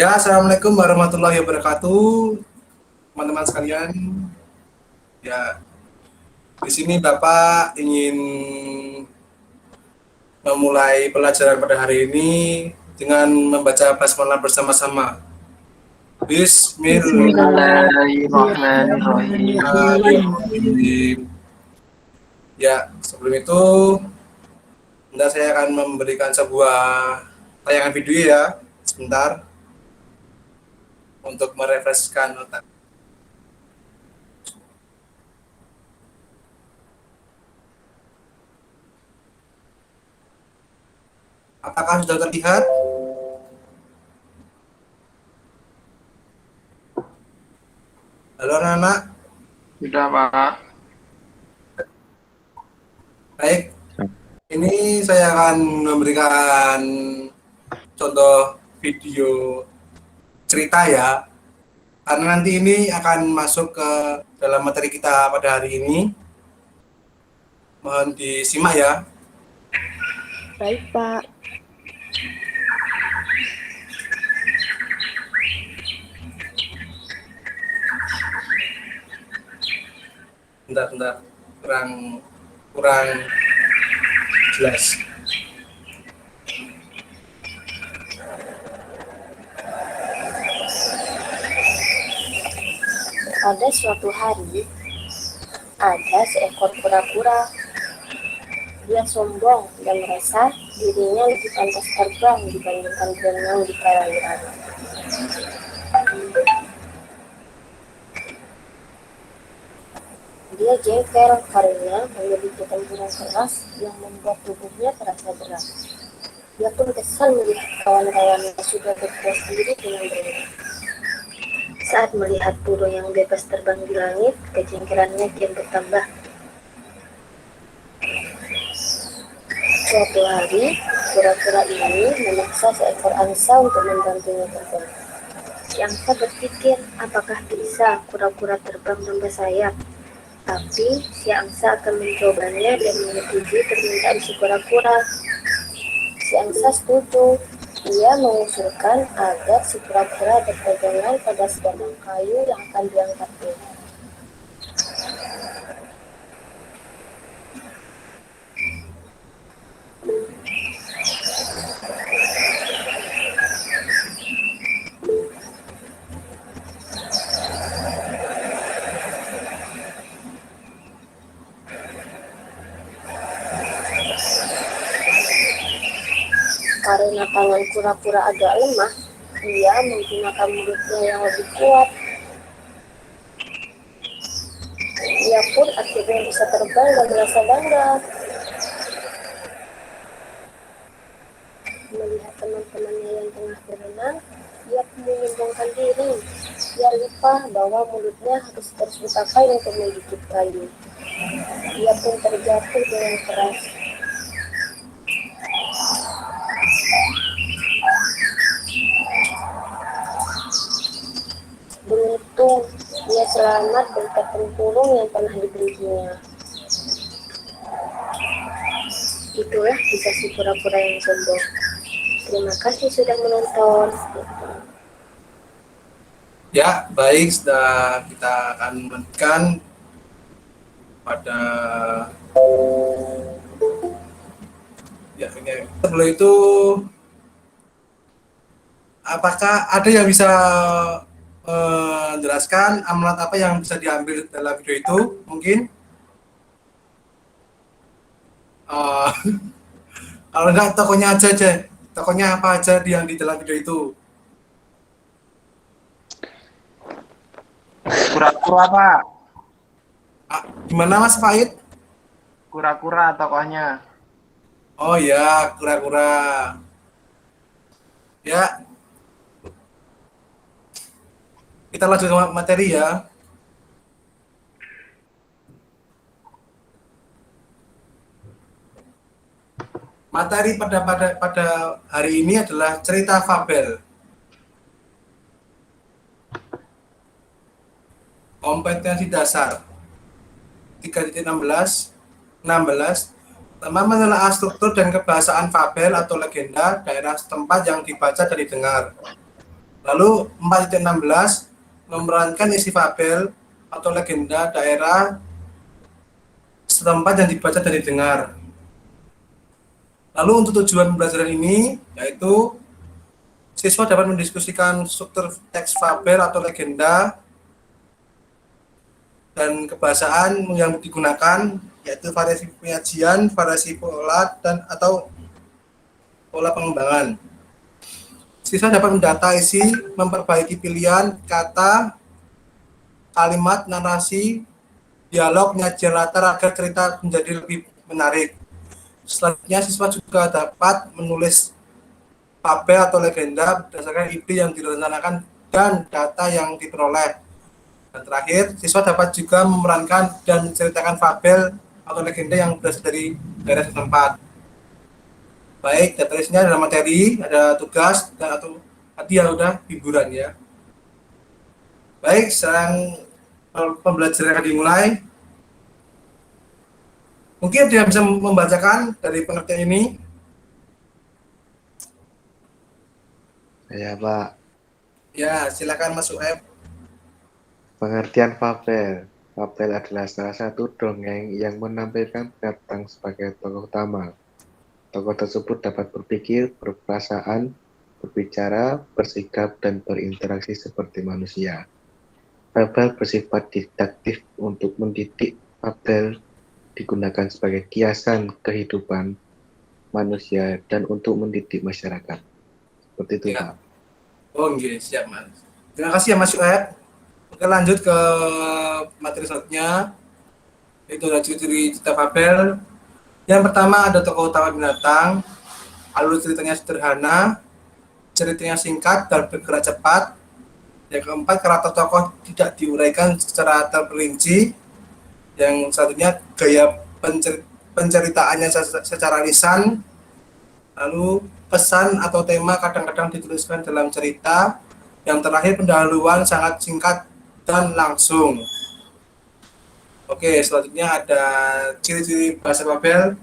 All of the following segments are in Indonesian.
Ya, assalamualaikum warahmatullahi wabarakatuh, teman-teman sekalian. Ya, di sini Bapak ingin memulai pelajaran pada hari ini dengan membaca basmalah bersama-sama. Bismillahirrahmanirrahim. Ya, sebelum itu, saya akan memberikan sebuah tayangan video ya, sebentar, untuk merefreshkan otak. Apakah sudah terlihat? Halo anak-anak. Sudah, Pak. Baik, ini saya akan memberikan contoh video cerita ya, karena nanti ini akan masuk ke dalam materi kita pada hari ini. Mohon disimak ya. Baik, Pak. Bentar, kurang jelas. Pada suatu hari, ada seekor kura-kura. Dia sombong dan merasa dirinya lebih pantas terbang dibandingkan berenang di perairan. Dia jengkel karena memiliki temburan keras yang membuat tubuhnya terasa berat. Dia pun kesal melihat kawan-kawannya sudah berpuas diri dengan berenang. Saat melihat burung yang bebas terbang di langit, kejengkelannya kian bertambah. Suatu hari, kura-kura ini memaksa seekor angsa untuk membantunya terbang. Si angsa berpikir, apakah bisa kura-kura terbang tanpa sayap? Tapi si angsa akan mencobanya dan menyetujui permintaan si kura-kura. Si angsa setuju. Ia mengusulkan agar si kura-kura berpegangan pada sebatang kayu yang akan diangkatnya. Karena tangan kura-kura agak lemah, ia menggunakan mulutnya yang lebih kuat. Ia pun akhirnya bisa terbang dan merasa bangga. Melihat teman-temannya yang tengah berenang, ia pun menyombongkan diri. Ia lupa bahwa mulutnya harus terus dipakai untuk menggigit kayu. Ia pun terjatuh dengan keras. Beruntung, ia selamat berkat tempurung yang pernah diberinya. Itulah kisah si kura-kura yang sombong. Terima kasih sudah menonton. Ya, baik, sudah kita akan melanjutkan pada ya ini. Sebelum itu, apakah ada yang bisa menjelaskan amalan apa yang bisa diambil dalam video itu? Mungkin kalau enggak, tokonya aja. Tokonya apa aja yang di dalam video itu? Kura-kura, Pak. Gimana Mas Faid? Kura-kura tokohnya. Oh ya, kura-kura. Ya, kita lanjut ke materi ya. Materi pada hari ini adalah cerita fabel. Kompetensi dasar 3.16 teman menelaah struktur dan kebahasaan fabel atau legenda daerah setempat yang dibaca dan didengar. Lalu 4.16 memerankan isi fabel atau legenda daerah setempat yang dibaca dan didengar. Lalu untuk tujuan pembelajaran ini yaitu siswa dapat mendiskusikan struktur teks fabel atau legenda dan kebahasaan yang digunakan, yaitu variasi penyajian, variasi pola dan atau pola pengembangan. Siswa dapat mendata isi, memperbaiki pilihan kata, kalimat, narasi, dialog, penyajian latar agar cerita menjadi lebih menarik. Selanjutnya siswa juga dapat menulis fabel atau legenda berdasarkan ide yang direncanakan dan data yang diperoleh. Dan terakhir, siswa dapat juga memerankan dan menceritakan fabel atau legenda yang berasal dari daerah setempat. Baik, datarisnya ada materi, ada tugas, dan atau tadi yang udah hiburan ya. Baik, sekarang pembelajaran akan dimulai. Mungkin dia bisa membacakan dari pengertian ini. Ya, Pak. Ya, silakan Mas Uep. Pengertian fabel. Fabel adalah salah satu dongeng yang menampilkan binatang sebagai tokoh utama. Tokoh tersebut dapat berpikir, berperasaan, berbicara, bersikap, dan berinteraksi seperti manusia. Fabel bersifat didaktif untuk mendidik. Fabel digunakan sebagai kiasan kehidupan manusia dan untuk mendidik masyarakat. Seperti itu, Ya. Pak. Oh, iya, siap Mas. Terima kasih ya Mas Uep. Oke, lanjut ke materi selanjutnya, yaitu ada ciri-ciri cerita fabel. Yang pertama ada tokoh utama binatang, alur ceritanya sederhana, ceritanya singkat dan bergerak cepat. Yang keempat, karakter tokoh tidak diuraikan secara terperinci. Yang selanjutnya, gaya penceritaannya secara lisan. Lalu pesan atau tema kadang-kadang dituliskan dalam cerita. Yang terakhir, pendahuluan sangat singkat dan langsung. Oke, selanjutnya ada ciri-ciri bahasa fabel.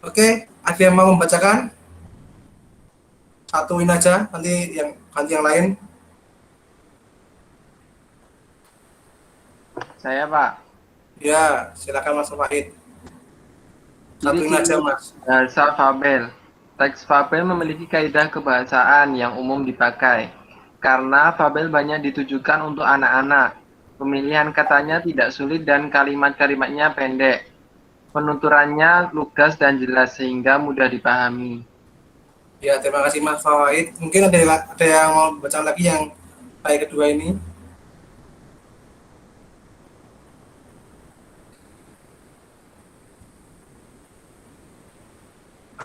Oke, ada yang mau membacakan? Satuin aja, nanti yang lain. Saya, Pak. Ya, silakan Mas Wahid. Satuin aja, Mas. Bahasa fabel. Teks fabel memiliki kaidah kebahasaan yang umum dipakai. Karena fabel banyak ditujukan untuk anak-anak. Pemilihan katanya tidak sulit dan kalimat-kalimatnya pendek. Penuturannya lugas dan jelas sehingga mudah dipahami. Ya, terima kasih Mas Wahid. Mungkin ada yang mau baca lagi yang ayat kedua ini.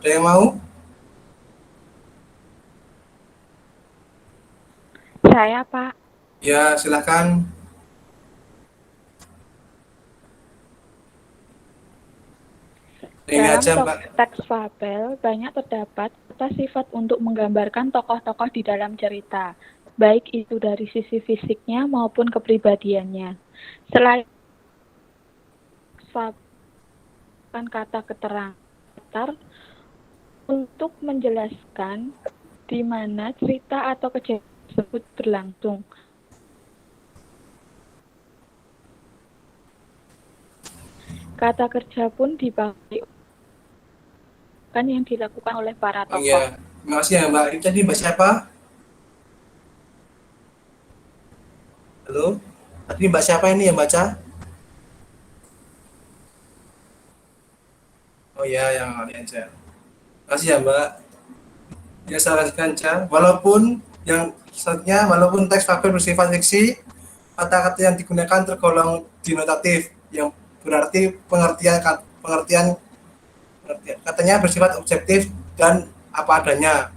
Ada yang mau? Saya, Pak. Ya, silakan. Ini Dalam aja, Mbak. teks fabel banyak terdapat kata sifat untuk menggambarkan tokoh-tokoh di dalam cerita, baik itu dari sisi fisiknya maupun kepribadiannya. Selain kata keterangan untuk menjelaskan di mana cerita atau kejadian tersebut berlangsung. Kata kerja pun dipakai kan yang dilakukan oleh para tokoh. Iya, terima kasih ya Mbak. Ini tadi Mbak siapa? Halo? Tadi Mbak siapa ini yang baca? Oh iya, yang lain aja. Terima kasih ya Mbak. Ya, saya lanjutkan aja. Walaupun teks fabel bersifat fiksi, kata-kata yang digunakan tergolong denotatif, yang berarti pengertian katanya bersifat objektif dan apa adanya.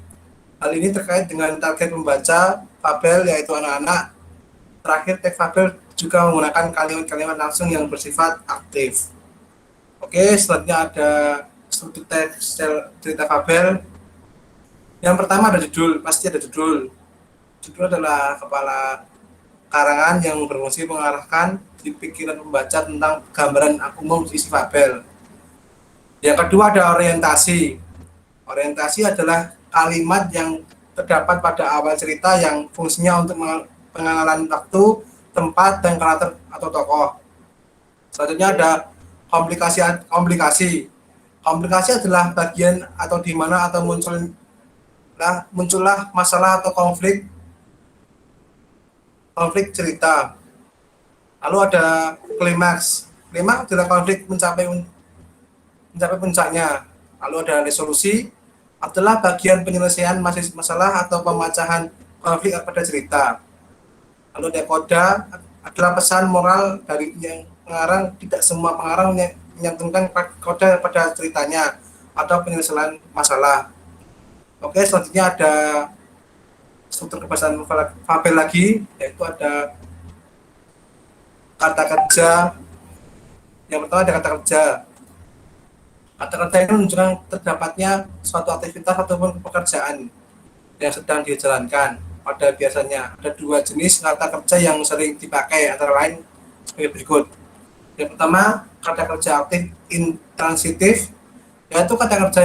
Hal ini terkait dengan target membaca fabel yaitu anak-anak. Terakhir, teks fabel juga menggunakan kalimat-kalimat langsung yang bersifat aktif. Oke, selanjutnya ada struktur teks cerita fabel. Yang pertama ada judul, pasti ada judul. Judul adalah kepala karangan yang berfungsi mengarahkan di pikiran pembaca tentang gambaran umum isi fabel. Yang kedua ada orientasi. Orientasi adalah kalimat yang terdapat pada awal cerita yang fungsinya untuk pengenalan waktu, tempat, dan karakter atau tokoh. Selanjutnya ada komplikasi. Komplikasi. Komplikasi adalah bagian atau di mana atau muncullah masalah atau konflik cerita. Lalu ada klimaks. Klimaks adalah konflik mencapai puncaknya. Lalu ada resolusi, adalah bagian penyelesaian masalah atau pemecahan konflik pada cerita. Lalu ada koda, adalah pesan moral dari yang pengarang. Tidak semua pengarang menyantumkan koda pada ceritanya atau penyelesaian masalah. Oke, selanjutnya ada struktur kebahasaan fabel lagi, yaitu ada kata kerja. Yang pertama ada kata kerja. Kata kerja ini menunjukkan terdapatnya suatu aktivitas ataupun pekerjaan yang sedang dijalankan. Pada biasanya ada dua jenis kata kerja yang sering dipakai, antara lain sebagai berikut. Yang pertama, kata kerja aktif intransitif, yaitu kata kerja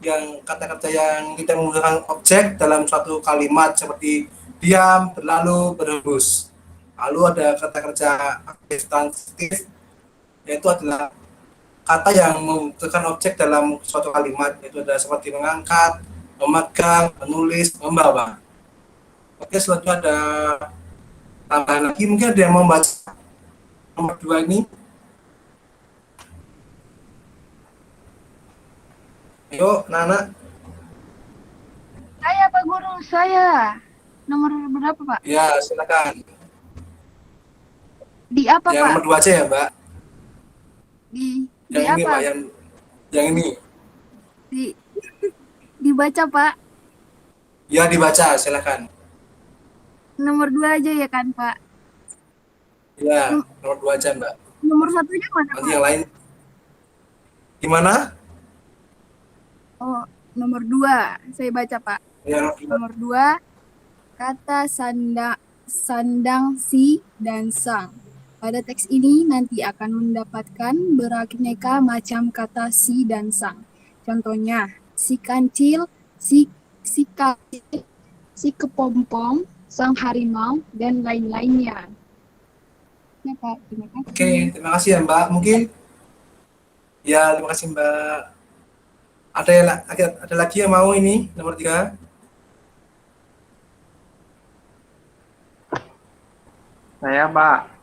yang tidak menggunakan objek dalam suatu kalimat seperti diam, berlalu, berhembus. Lalu ada kata kerja aktif transitif, yaitu adalah kata yang membutuhkan objek dalam suatu kalimat, yaitu adalah seperti mengangkat, memegang, menulis, membawa. Oke, selanjutnya ada tambahan lagi, mungkin ada yang mau membaca nomor 2 ini. Ayo, Nana. Saya Pak Guru, saya. Nomor berapa Pak? Ya, silakan. Di apa Yang Pak? nomor 2 aja ya, Mbak. Di Yang ini, apa? Pak, yang ini. Dibaca Pak. Ya, dibaca, silakan. Nomor 2 aja ya kan Pak? Ya, nomor 2 aja, Mbak. Nomor 1-nya mana Nanti Pak? yang lain. Gimana? Oh, nomor 2. Saya baca Pak. Yang Nomor 2, kata sandang, si, dan sang. Pada teks ini nanti akan mendapatkan beraneka macam kata si dan sang. Contohnya, si kancil, si kacil, si kepompong, sang harimau, dan lain-lainnya. Ya Pak, terima kasih. Oke, terima kasih ya, Mbak. Mungkin ya, terima kasih, Mbak. Ada lagi yang mau ini nomor 3? Saya, Pak.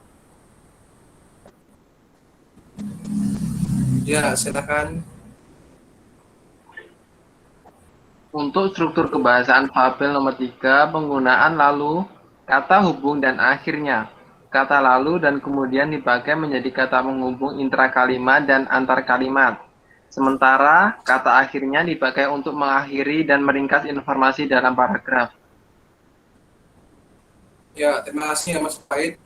Ya, silakan. Untuk struktur kebahasaan fabel nomor 3, penggunaan lalu, kata hubung dan akhirnya. Kata lalu dan kemudian dipakai menjadi kata penghubung intra kalimat dan antar kalimat. Sementara kata akhirnya dipakai untuk mengakhiri dan meringkas informasi dalam paragraf. Ya, terima kasih ya, Mas Faid.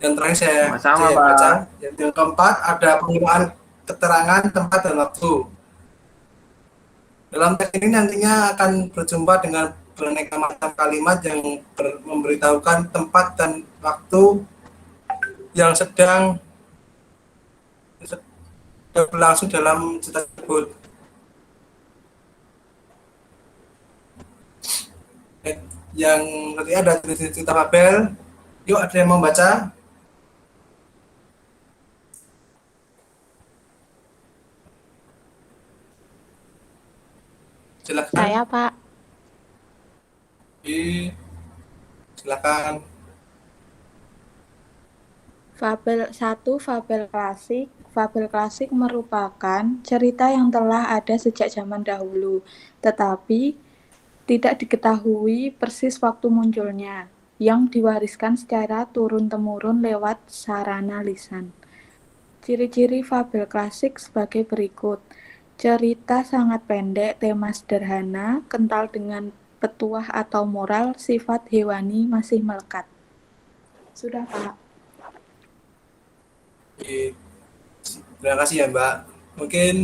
Yang terakhir saya Sama-sama, Pak. baca. Yang keempat ada penggunaan keterangan tempat dan waktu. Dalam teks ini nantinya akan berjumpa dengan beraneka macam kalimat yang memberitahukan tempat dan waktu yang sedang berlangsung dalam cerita tersebut. Yang nanti ada cerita fabel. Yuk, ada yang mau baca? Silakan. Saya, Pak. Silakan. Fabel 1, fabel klasik. Fabel klasik merupakan cerita yang telah ada sejak zaman dahulu, tetapi tidak diketahui persis waktu munculnya, yang diwariskan secara turun-temurun lewat sarana lisan. Ciri-ciri fabel klasik sebagai berikut. Cerita sangat pendek, tema sederhana, kental dengan petuah atau moral, sifat hewani masih melekat. Sudah, Pak. Oke. Terima kasih ya, Mbak. Mungkin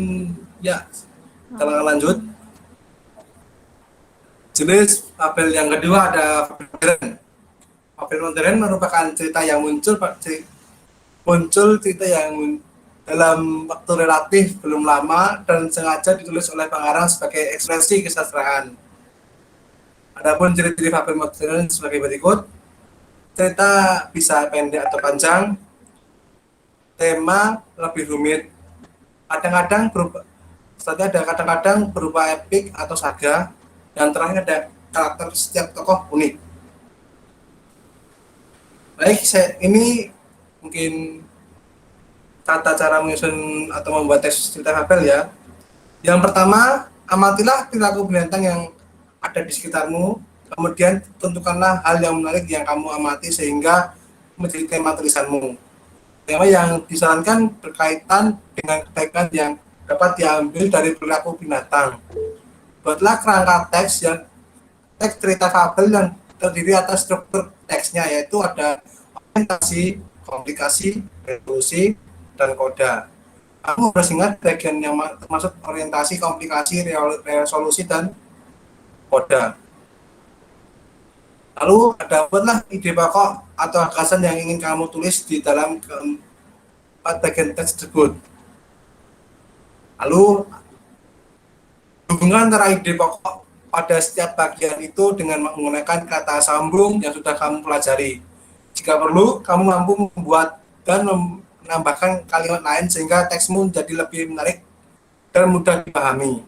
ya kita akan lanjut. Jenis fabel yang kedua ada fabel modern. Fabel modern merupakan cerita yang muncul cerita yang dalam waktu relatif belum lama dan sengaja ditulis oleh pengarang sebagai ekspresi kesastraan. Adapun ciri-ciri fabel modern sebagai berikut. Cerita bisa pendek atau panjang. Tema lebih rumit. Kadang-kadang berupa epik atau saga. Dan terakhir ada karakter setiap tokoh unik. Baik, ini mungkin tata cara menyusun atau membuat teks cerita fabel ya. Yang pertama, amatilah perilaku binatang yang ada di sekitarmu. Kemudian tentukanlah hal yang menarik yang kamu amati sehingga menjadi tema tulisanmu. Tema yang disarankan berkaitan dengan kebaikan yang dapat diambil dari perilaku binatang. Buatlah kerangka teks cerita fabel yang terdiri atas struktur teksnya, yaitu ada orientasi, komplikasi, resolusi, dan koda. Kamu harus ingat bagian yang termasuk orientasi, komplikasi, resolusi, dan koda. Lalu buatlah ide pokok atau gagasan yang ingin kamu tulis di dalam keempat bagian teks tersebut. Lalu hubungan antara ide pokok pada setiap bagian itu dengan menggunakan kata sambung yang sudah kamu pelajari. Jika perlu, kamu mampu membuat dan menambahkan kalimat lain sehingga teksmu menjadi lebih menarik dan mudah dipahami.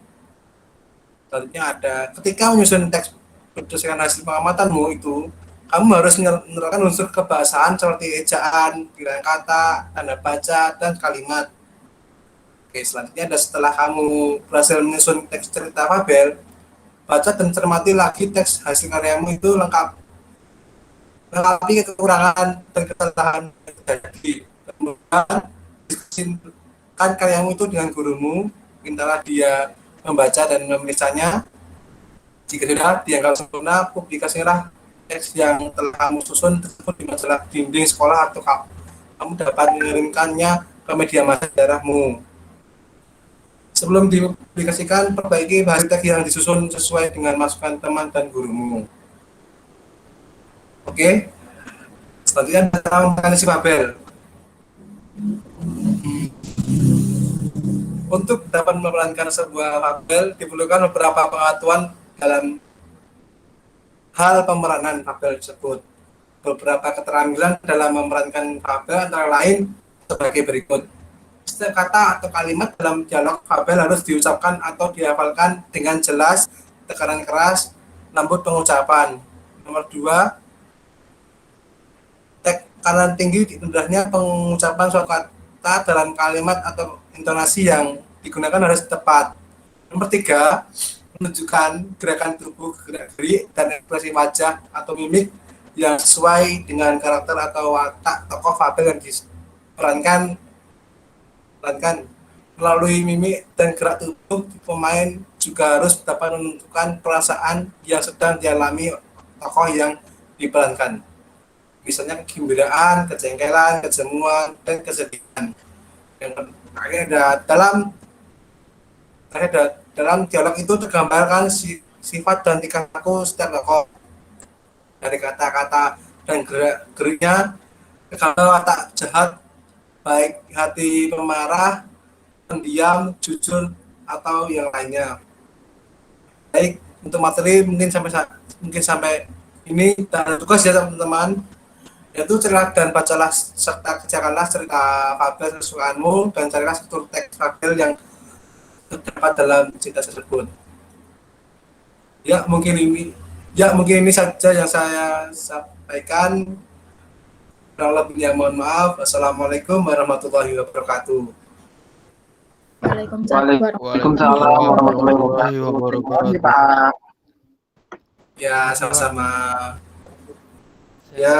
Selanjutnya ada, ketika menyusun teks berdasarkan hasil pengamatanmu itu, kamu harus menerapkan unsur kebahasaan seperti ejaan, pilihan kata, tanda baca, dan kalimat. Oke, selanjutnya ada setelah kamu berhasil menyusun teks cerita fabel, baca dan cermati lagi teks hasil karyamu itu lengkapi kekurangan dan kesalahan yang terjadi. Kemudian diskusikan karyamu itu dengan gurumu, mintalah dia membaca dan menulisnya. Jika sudah dianggap sempurna, publikasikanlah teks yang telah kamu susun tersebut di majalah dinding sekolah atau kamu dapat mengirimkannya ke media massa daerahmu. Sebelum dipublikasikan, perbaiki bahasa teks yang disusun sesuai dengan masukan teman dan gurumu. Oke. Selanjutnya tentang mekanisme fabel. Untuk dapat memerankan sebuah fabel diperlukan beberapa pengetahuan dalam hal pemeranan fabel tersebut. Beberapa keterampilan dalam memerankan fabel antara lain sebagai berikut. Setiap kata atau kalimat dalam dialog fabel harus diucapkan atau dihafalkan dengan jelas, tekanan keras, lembut pengucapan. Nomor 2, tekanan tinggi indahnya pengucapan suatu kata dalam kalimat atau intonasi yang digunakan harus tepat. Nomor 3, menunjukkan gerakan tubuh, gerak-gerik, dan ekspresi wajah atau mimik yang sesuai dengan karakter atau watak tokoh fabel yang diperankan. Melalui mimik dan gerak tubuh, pemain juga harus dapat menunjukkan perasaan yang sedang dialami tokoh yang diperankan. Misalnya kegembiraan, kejengkelan, kejemuan, dan kesedihan. Yang terakhir ada dalam dialog itu tergambarkan sifat dan tingkah laku setiap tokoh. Dari kata-kata dan gerak-geriknya, tergambar watak jahat, baik hati pemarah, pendiam, jujur, atau yang lainnya. Baik, untuk materi mungkin sampai ini, dan tugas ya teman-teman, yaitu carilah dan bacalah serta kerjakanlah cerita fabel kesukaanmu dan carilah struktur teks fabel yang terdapat dalam cerita tersebut. Mungkin ini saja yang saya sampaikan. Kurang lebihnya mohon maaf. Assalamualaikum warahmatullahi wabarakatuh. Waalaikumsalam warahmatullahi wabarakatuh. Ya, sama-sama. Ya.